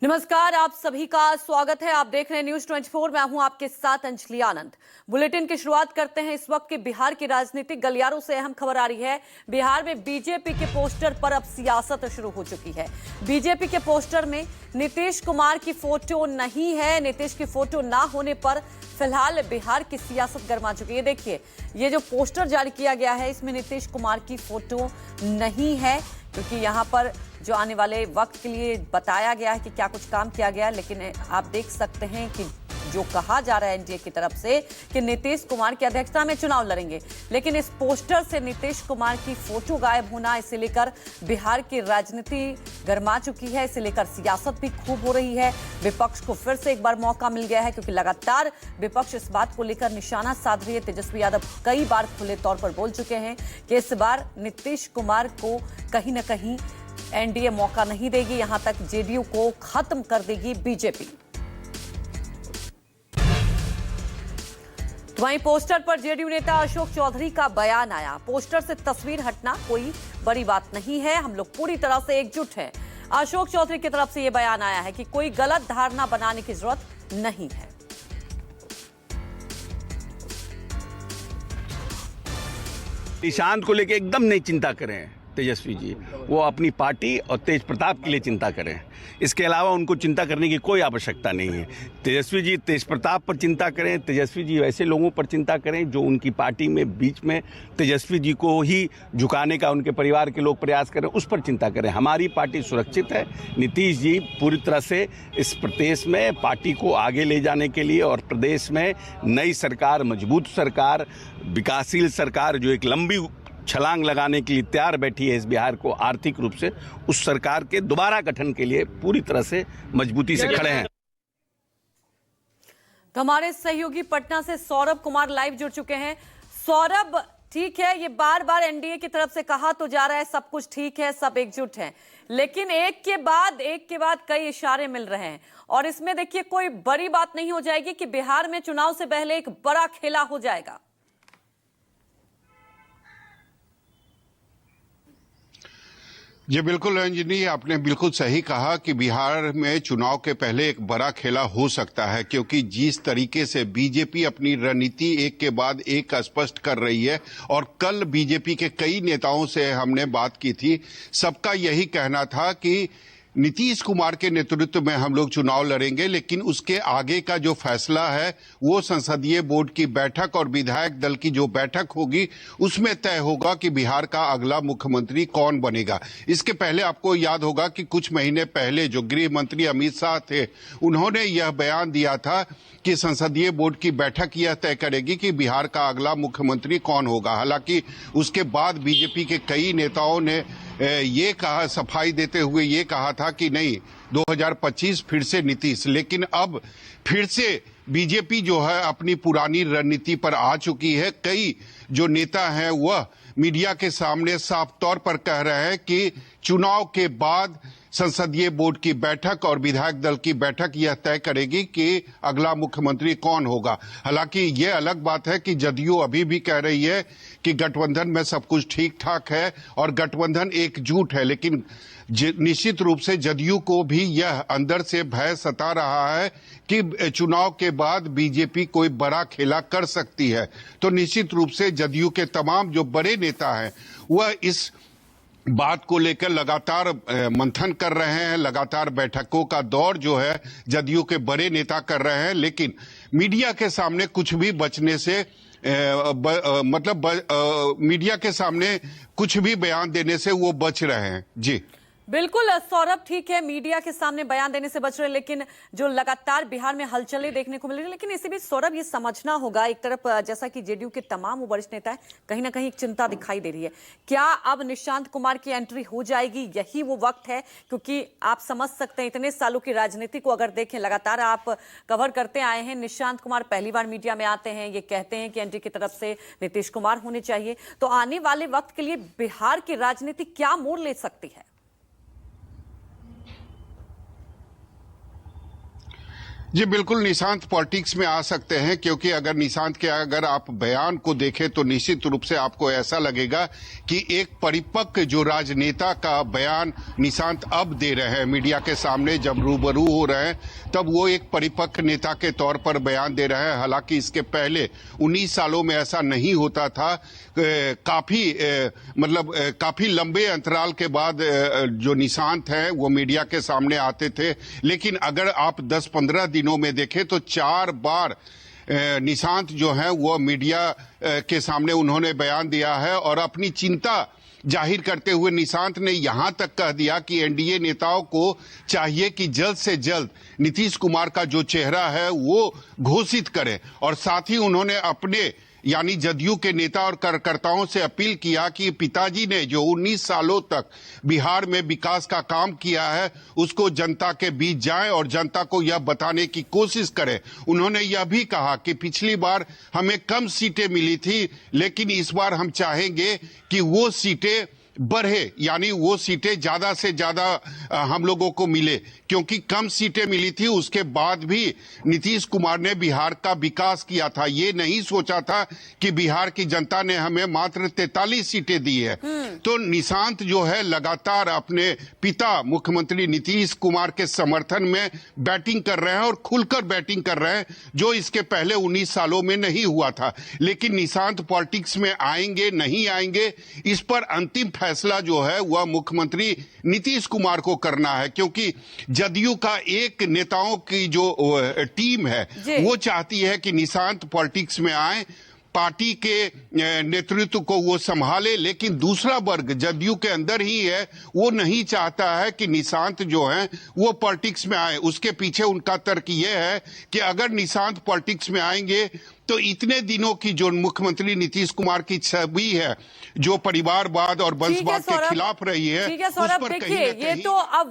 नमस्कार, आप सभी का स्वागत है। आप देख रहे हैं न्यूज 24। मैं हूं आपके साथ अंजलि आनंद। बुलेटिन की शुरुआत करते हैं इस वक्त के बिहार की राजनीतिक गलियारों से। अहम खबर आ रही है, बिहार में बीजेपी के पोस्टर पर अब सियासत शुरू हो चुकी है। बीजेपी के पोस्टर में नीतीश कुमार की फोटो नहीं है। नीतीश की फोटो ना होने पर फिलहाल बिहार की सियासत गर्मा चुकी है। देखिए, ये जो पोस्टर जारी किया गया है, इसमें नीतीश कुमार की फोटो नहीं है, क्योंकि यहाँ पर जो आने वाले वक्त के लिए बताया गया है कि क्या कुछ काम किया गया। लेकिन आप देख सकते हैं कि जो कहा जा रहा है एनडीए की तरफ से कि नीतीश कुमार की अध्यक्षता में चुनाव लड़ेंगे, लेकिन इस पोस्टर से नीतीश कुमार की फोटो गायब होना, इसे लेकर बिहार की राजनीति गर्मा चुकी है। इसे लेकर सियासत भी खूब हो रही है। विपक्ष को फिर से एक बार मौका मिल गया है, क्योंकि लगातार विपक्ष इस बात को लेकर निशाना साध रही है। तेजस्वी यादव कई बार खुले तौर पर बोल चुके हैं कि इस बार नीतीश कुमार को कहीं ना कहीं एनडीए मौका नहीं देगी, यहां तक जेडीयू को खत्म कर देगी बीजेपी। तो वहीं पोस्टर पर जेडीयू नेता अशोक चौधरी का बयान आया। पोस्टर से तस्वीर हटना कोई बड़ी बात नहीं है, हम लोग पूरी तरह से एकजुट हैं। अशोक चौधरी की तरफ से यह बयान आया है कि कोई गलत धारणा बनाने की जरूरत नहीं है। ईशान को लेकर एकदम नहीं चिंता करें तेजस्वी जी, वो अपनी पार्टी और तेज प्रताप के लिए चिंता करें। इसके अलावा उनको चिंता करने की कोई आवश्यकता नहीं है। तेजस्वी जी तेज प्रताप पर चिंता करें, तेजस्वी जी ऐसे लोगों पर चिंता करें जो उनकी पार्टी में बीच में तेजस्वी जी को ही झुकाने का उनके परिवार के लोग प्रयास करें, उस पर चिंता करें। हमारी पार्टी सुरक्षित है। नीतीश जी पूरी तरह से इस प्रदेश में पार्टी को आगे ले जाने के लिए और प्रदेश में नई सरकार, मजबूत सरकार, विकासशील सरकार जो एक लंबी छलांग लगाने के लिए तैयार बैठी है इस बिहार को आर्थिक रूप से, उस सरकार के दोबारा गठन के लिए पूरी तरह से मजबूती से खड़े हैं। तो हमारे सहयोगी पटना से सौरभ कुमार लाइव जुड़ चुके हैं। सौरभ, ठीक है, ये बार बार एनडीए की तरफ से कहा तो जा रहा है सब कुछ ठीक है, सब एकजुट हैं, लेकिन एक के बाद कई इशारे मिल रहे हैं। और इसमें देखिए, कोई बड़ी बात नहीं हो जाएगी कि बिहार में चुनाव से पहले एक बड़ा खेला हो जाएगा। जी बिल्कुल रंजनी, आपने बिल्कुल सही कहा कि बिहार में चुनाव के पहले एक बड़ा खेला हो सकता है, क्योंकि जिस तरीके से बीजेपी अपनी रणनीति एक के बाद एक स्पष्ट कर रही है, और कल बीजेपी के कई नेताओं से हमने बात की थी, सबका यही कहना था कि नीतीश कुमार के नेतृत्व में हम लोग चुनाव लड़ेंगे, लेकिन उसके आगे का जो फैसला है वो संसदीय बोर्ड की बैठक और विधायक दल की जो बैठक होगी उसमें तय होगा कि बिहार का अगला मुख्यमंत्री कौन बनेगा। इसके पहले आपको याद होगा कि कुछ महीने पहले जो गृह मंत्री अमित शाह थे, उन्होंने यह बयान दिया था कि संसदीय बोर्ड की बैठक यह तय करेगी कि बिहार का अगला मुख्यमंत्री कौन होगा। हालांकि उसके बाद बीजेपी के कई नेताओं ने ये कहा, सफाई देते हुए ये कहा था कि नहीं, 2025 फिर से नीतीश। लेकिन अब फिर से बीजेपी जो है अपनी पुरानी रणनीति पर आ चुकी है। कई जो नेता हैं वह मीडिया के सामने साफ तौर पर कह रहे हैं कि चुनाव के बाद संसदीय बोर्ड की बैठक और विधायक दल की बैठक यह तय करेगी कि अगला मुख्यमंत्री कौन होगा। हालांकि यह अलग बात है कि जदयू अभी भी कह रही है कि गठबंधन में सब कुछ ठीक ठाक है और गठबंधन एकजुट है, लेकिन निश्चित रूप से जदयू को भी यह अंदर से भय सता रहा है कि चुनाव के बाद बीजेपी कोई बड़ा खेला कर सकती है। तो निश्चित रूप से जदयू के तमाम जो बड़े नेता हैं वह इस बात को लेकर लगातार मंथन कर रहे हैं। लगातार बैठकों का दौर जो है जदयू के बड़े नेता कर रहे हैं, लेकिन मीडिया के सामने कुछ भी बचने से मीडिया के सामने कुछ भी बयान देने से वो बच रहे हैं। जी बिल्कुल सौरभ, ठीक है, मीडिया के सामने बयान देने से बच रहे, लेकिन जो लगातार बिहार में हलचलें देखने को मिल रही है। लेकिन इसी बीच सौरभ, ये समझना होगा, एक तरफ जैसा कि जेडीयू के तमाम वरिष्ठ नेता है, कहीं ना कहीं एक चिंता दिखाई दे रही है। क्या अब निशांत कुमार की एंट्री हो जाएगी? यही वो वक्त है, क्योंकि आप समझ सकते हैं इतने सालों की राजनीति को अगर देखें, लगातार आप कवर करते आए हैं। निशांत कुमार पहली बार मीडिया में आते हैं, ये कहते हैं कि एनडीए की तरफ से नीतीश कुमार होने चाहिए। तो आने वाले वक्त के लिए बिहार की राजनीति क्या मोड़ ले सकती है? जी बिल्कुल निशांत पॉलिटिक्स में आ सकते हैं, क्योंकि अगर निशांत के अगर आप बयान को देखें तो निश्चित रूप से आपको ऐसा लगेगा कि एक परिपक्व जो राजनेता का बयान निशांत अब दे रहे हैं मीडिया के सामने, जब रूबरू हो रहे हैं तब वो एक परिपक्व नेता के तौर पर बयान दे रहे हैं। हालांकि इसके पहले 19 सालों में ऐसा नहीं होता था। काफी लंबे अंतराल के बाद जो निशांत हैं वो मीडिया के सामने आते थे, लेकिन अगर आप 10-15 दिनों में देखें तो 4 बार निशांत जो है वो मीडिया के सामने उन्होंने बयान दिया है और अपनी चिंता जाहिर करते हुए निशांत ने यहां तक कह दिया कि एनडीए नेताओं को चाहिए कि जल्द से जल्द नीतीश कुमार का जो चेहरा है वो घोषित करें, और साथ ही उन्होंने अपने यानी जदयू के नेता और कार्यकर्ताओं से अपील किया कि पिताजी ने जो 19 सालों तक बिहार में विकास का काम किया है उसको जनता के बीच जाएं और जनता को यह बताने की कोशिश करें। उन्होंने यह भी कहा कि पिछली बार हमें कम सीटें मिली थी, लेकिन इस बार हम चाहेंगे कि वो सीटें बढ़े, यानी वो सीटें ज्यादा से ज्यादा हम लोगों को मिले, क्योंकि कम सीटें मिली थी उसके बाद भी नीतीश कुमार ने बिहार का विकास किया था। ये नहीं सोचा था कि बिहार की जनता ने हमें मात्र 43 सीटें दी है। तो निशांत जो है लगातार अपने पिता मुख्यमंत्री नीतीश कुमार के समर्थन में बैटिंग कर रहे हैं और खुलकर बैटिंग कर रहे हैं, जो इसके पहले 19 सालों में नहीं हुआ था। लेकिन निशांत पॉलिटिक्स में आएंगे नहीं आएंगे, इस पर अंतिम फैसला जो है वह मुख्यमंत्री नीतीश कुमार को करना है, क्योंकि जदयू का एक नेताओं की जो टीम है वो चाहती है कि निशांत पॉलिटिक्स में आए, पार्टी के नेतृत्व को वो संभाले, लेकिन दूसरा वर्ग जदयू के अंदर ही है वो नहीं चाहता है कि निशांत जो है वो पॉलिटिक्स में आए। उसके पीछे उनका तर्क ये है कि अगर निशांत पॉलिटिक्स में आएंगे तो इतने दिनों की जो मुख्यमंत्री नीतीश कुमार की छवि है जो परिवारवाद और वंशवाद के खिलाफ रही है, ठीक है सौरभ, देखिए ये तो अब